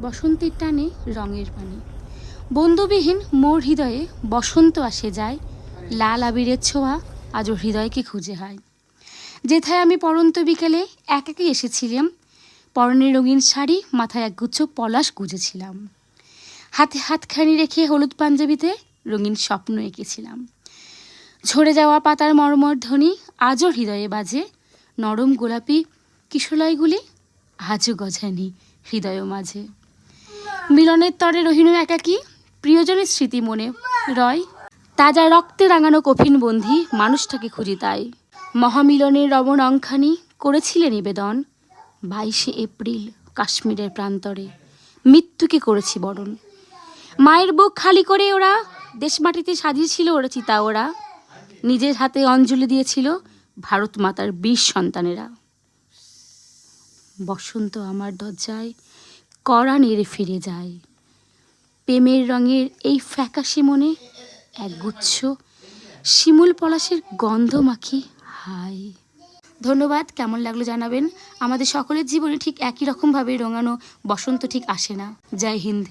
বসন্তের টানে রঙের পানি, বন্ধুবিহীন মোর হৃদয়ে বসন্ত আসে যায়, লাল আবিরের ছোঁয়া আজও হৃদয়কে খুঁজে হয়। যেথায় আমি পড়ন্ত বিকেলে একাকী এসেছিলাম, পরনের রঙিন শাড়ি, মাথায় একগুচ্ছ পলাশ গুজেছিলাম, হাতে হাতখানি রেখে হলুদ পাঞ্জাবিতে রঙিন স্বপ্ন এঁকেছিলাম। ঝরে যাওয়া পাতার মর্মর ধ্বনি আজও হৃদয়ে বাজে, নরম গোলাপি কিশলয়গুলি আজও গজায়নি হৃদয় মাঝে। মিলনের তরে রহিনু একাকী, প্রিয়জনের স্মৃতি মনে রয়, তাজা রক্তে রাঙানো কফিন বন্ধি মানুষটাকে খুঁজি তাই। মহামিলনের রমণ অংখানি করেছিলেন নিবেদন, 22শে এপ্রিল কাশ্মীরের প্রান্তরে মৃত্যুকে করেছি বরণ। মায়ের বুক খালি করে ওরা দেশ মাটিতে সাজিয়েছিল ওরা চিতা, ওরা নিজের হাতে অঞ্জলি দিয়েছিল ভারত মাতার বীর সন্তানেরা। বসন্ত আমার দরজায় কড়া নেড়ে ফিরে যায়, প্রেমের রঙের এই ফ্যাকাশে মনে একগুচ্ছ শিমুল পলাশের গন্ধ মাখি হাই। ধন্যবাদ। কেমন লাগলো জানাবেন। আমাদের সকলের জীবনে ঠিক একই রকমভাবে রঙানো বসন্ত ঠিক আসে না। জয় হিন্দ।